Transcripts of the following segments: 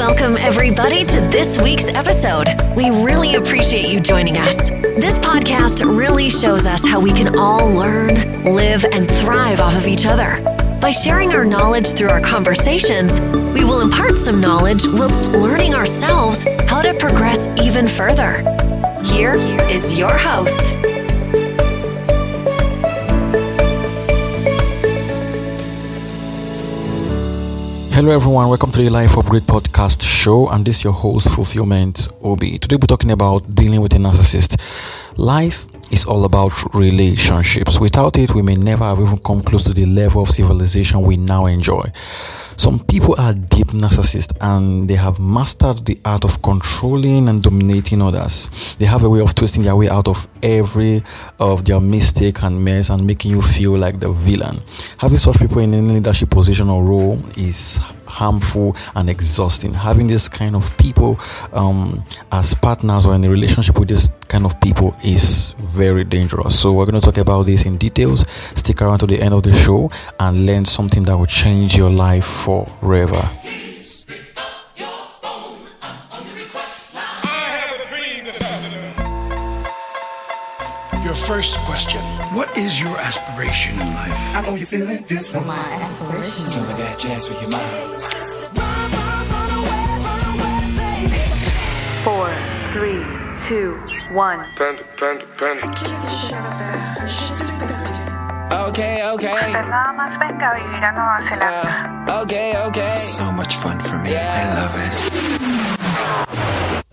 Welcome, everybody, to this week's episode. We really appreciate you joining us. This podcast really shows us how we can all learn, live, and thrive off of each other. By sharing our knowledge through our conversations, we will impart some knowledge whilst learning ourselves how to progress even further. Here is your host. Hello everyone, welcome to the Life Upgrade podcast show, and this is your host, Fulfillment Obi. Today we're talking about dealing with a narcissist. Life is all about relationships. Without it, we may never have even come close to the level of civilization we now enjoy. Some people are deep narcissists and they have mastered the art of controlling and dominating others. They have a way of twisting their way out of every of their mistake and mess and making you feel like the villain. Having such people in any leadership position or role is harmful and exhausting. Having this kind of people as partners or in a relationship with this kind of people is very dangerous. So we're going to talk about this in details. Stick around to the end of the show and learn something that will change your life forever. Your first question, what is your aspiration in life? I know you're feeling this one. My aspiration. Some of that jazz for your mind. 4, 3, 2, 1. Okay. Okay. So much fun for me. I love it.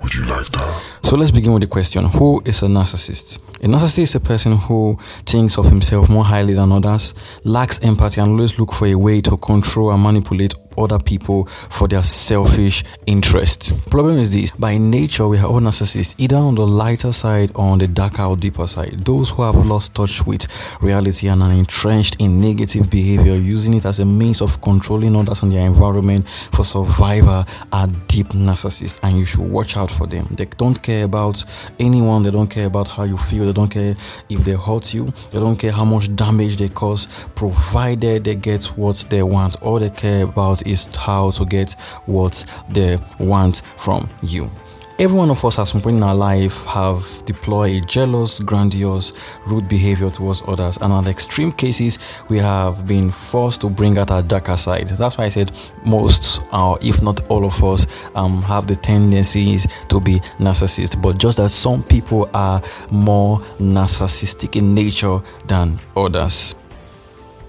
Would you like that? So let's begin with the question, who is a narcissist? A narcissist is a person who thinks of himself more highly than others, lacks empathy, and always look for a way to control and manipulate other people for their selfish interests. The problem is this: by nature we are all narcissists, either on the lighter side or on the darker or deeper side. Those who have lost touch with reality and are entrenched in negative behavior, using it as a means of controlling others and their environment for survival, are deep narcissists, and you should watch out for them. They don't care about anyone, they don't care about how you feel, they don't care if they hurt you, they don't care how much damage they cause, provided they get what they want. All they care about is how to get what they want from you. Every one of us at some point in our life have deployed a jealous, grandiose, rude behavior towards others, and in extreme cases we have been forced to bring out our darker side. That's why I said most, if not all of us, have the tendencies to be narcissists, but just that some people are more narcissistic in nature than others.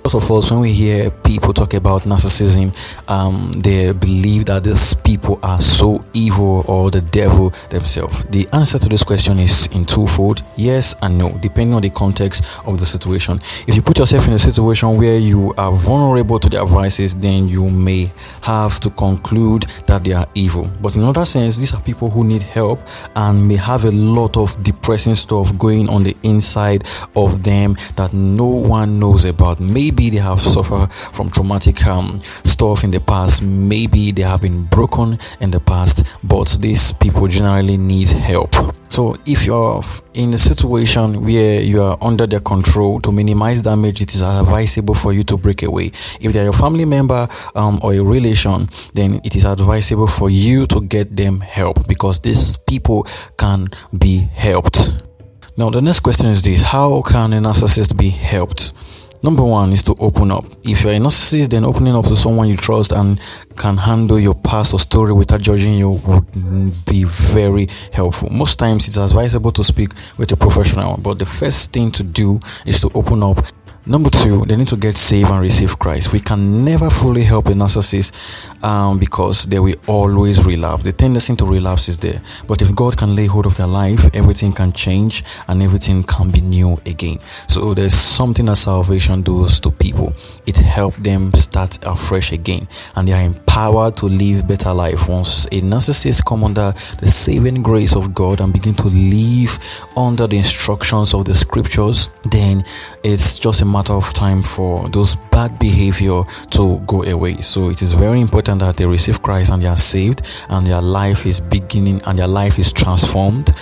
Most of us, when we hear people talk about narcissism, they believe that these people are so evil or the devil themselves. The answer to this question is in twofold: yes and no, depending on the context of the situation. If you put yourself in a situation where you are vulnerable to their vices, then you may have to conclude that they are evil. But in other sense, these are people who need help and may have a lot of depressing stuff going on the inside of them that no one knows about. Maybe they have suffered from traumatic stuff in the past. Maybe they have been broken in the past, but these people generally need help. So if you're in a situation where you are under their control, to minimize damage, it is advisable for you to break away. If they are your family member or a relation, then it is advisable for you to get them help, because these people can be helped. Now the next question is this: how can a narcissist be helped? Number one is to open up. If you're a narcissist, then opening up to someone you trust and can handle your past or story without judging you would be very helpful. Most times it's advisable to speak with a professional, but the first thing to do is to open up. Number two, they need to get saved and receive Christ. We can never fully help a narcissist because they will always relapse. The tendency to relapse is there. But if God can lay hold of their life, everything can change and everything can be new again. So there's something that salvation does to people. It helps them start afresh again, and they are empowered to live better life. Once a narcissist come under the saving grace of God and begin to live under the instructions of the scriptures, then it's just a matter of time for those bad behavior to go away. So it is very important that they receive Christ and they are saved, and their life is beginning and their life is transformed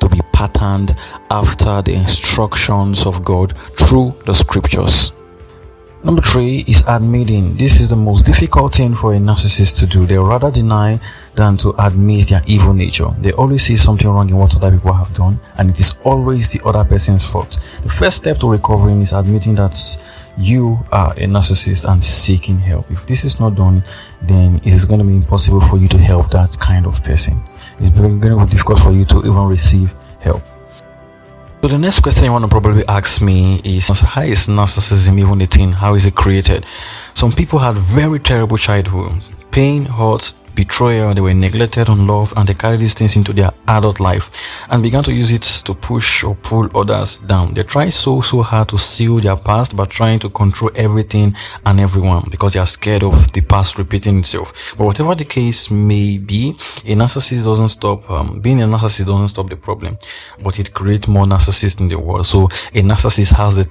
to be patterned after the instructions of God through the scriptures. Number 3 is admitting. This is the most difficult thing for a narcissist to do. They rather deny than to admit their evil nature. They always see something wrong in what other people have done, and it is always the other person's fault. The first step to recovering is admitting that you are a narcissist and seeking help. If this is not done, then it is going to be impossible for you to help that kind of person. It's going to be difficult for you to even receive help. So the next question you want to probably ask me is, how is narcissism even a thing? How is it created? Some people had very terrible childhood, pain, hurt, betrayal, they were neglected, unloved, and they carried these things into their adult life and began to use it to push or pull others down. They try so hard to seal their past by trying to control everything and everyone because they are scared of the past repeating itself. But whatever the case may be, a narcissist doesn't stop, being a narcissist doesn't stop the problem, but it creates more narcissists in the world. So a narcissist have the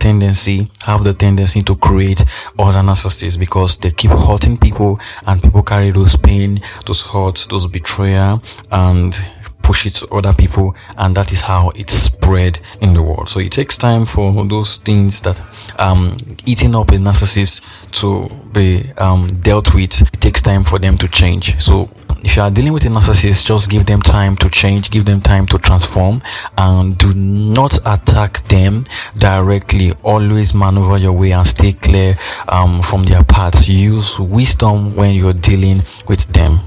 tendency to create other narcissists because they keep hurting people and people carry those pain, those hurts, those betrayal, and push it to other people, and that is how it's spread in the world. So it takes time for those things that eating up a narcissist to be dealt with. It takes time for them to change. So if you are dealing with a narcissist, just give them time to change, give them time to transform, and do not attack them directly. Always maneuver your way and stay clear from their paths. Use wisdom when you're dealing with them.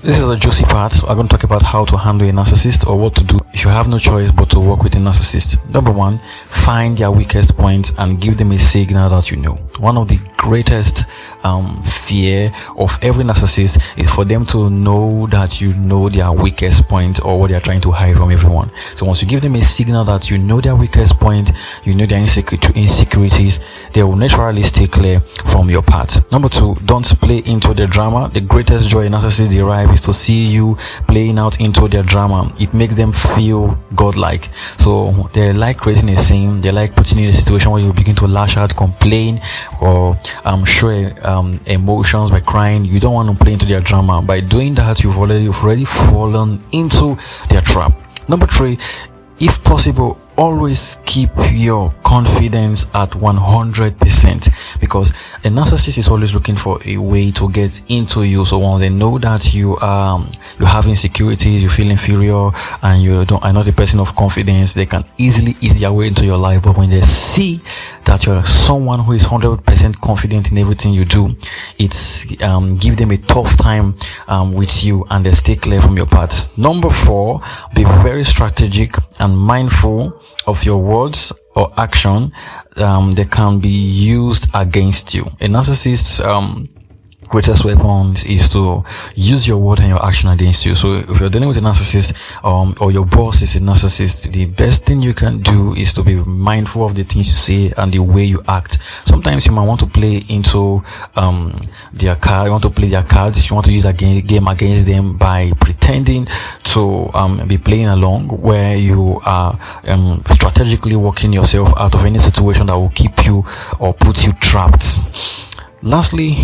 This is a juicy part. So I'm going to talk about how to handle a narcissist or what to do if you have no choice but to work with a narcissist. Number 1, find their weakest points and give them a signal that you know. One of the greatest fear of every narcissist is for them to know that you know their weakest point or what they are trying to hide from everyone. So once you give them a signal that you know their weakest point, you know their insecurities, they will naturally stay clear from your path. Number 2, don't play into the drama. The greatest joy a narcissist derive is to see you playing out into their drama. It makes them feel godlike. So they like creating a scene. They like putting you in a situation where you begin to lash out, complain, or show emotions by crying. You don't want to play into their drama. By doing that, you've already fallen into their trap. Number 3, if possible, always keep your confidence at 100%, because a narcissist is always looking for a way to get into you. So once they know that you have insecurities, you feel inferior, and you are not a person of confidence, they can easily ease their way into your life. But when they see that you're someone who is 100% confident in everything you do, it's give them a tough time with you, and they stay clear from your path. Number 4, be very strategic and mindful of your words or action. They can be used against you. A narcissist's greatest weapons is to use your word and your action against you. So if you're dealing with a narcissist, or your boss is a narcissist, the best thing you can do is to be mindful of the things you say and the way you act. Sometimes you might want to play into their card. You want to play their cards. You want to use a game against them by pretending to be playing along, where you are strategically working yourself out of any situation that will keep you or put you trapped. Lastly,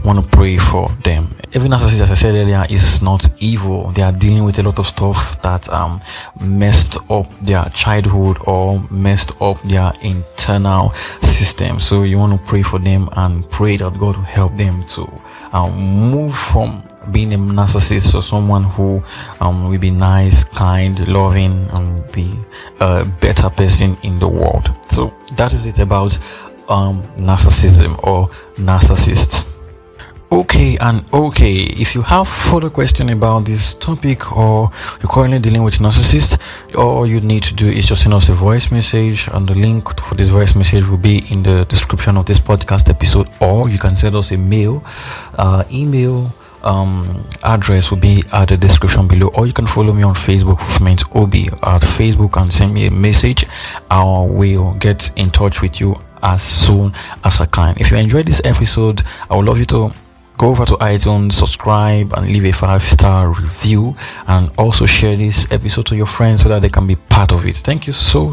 want to pray for them. Every narcissist, as I said earlier, is not evil. They are dealing with a lot of stuff that messed up their childhood or messed up their internal system. So you want to pray for them and pray that God will help them to move from being a narcissist to someone who will be nice, kind, loving, and be a better person in the world. So that is it about narcissism or narcissists. Okay, if you have further question about this topic, or you're currently dealing with narcissist, all you need to do is just send us a voice message, and the link for this voice message will be in the description of this podcast episode, or you can send us a mail. Email address will be at the description below, or you can follow me on Facebook, Movement Obi at Facebook, and send me a message. I will get in touch with you as soon as I can. If you enjoyed this episode, I would love you to go over to iTunes, subscribe, and leave a 5-star review, and also share this episode to your friends so that they can be part of it. Thank you so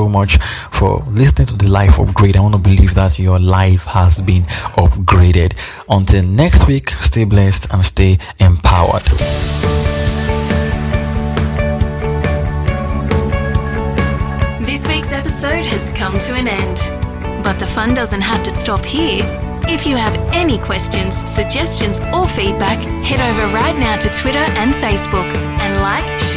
much for listening to the Life Upgrade. I want to believe that your life has been upgraded. Until next week, stay blessed and stay empowered. This week's episode has come to an end. But the fun doesn't have to stop here. If you have any questions, suggestions, or feedback, head over right now to Twitter and Facebook and like, share,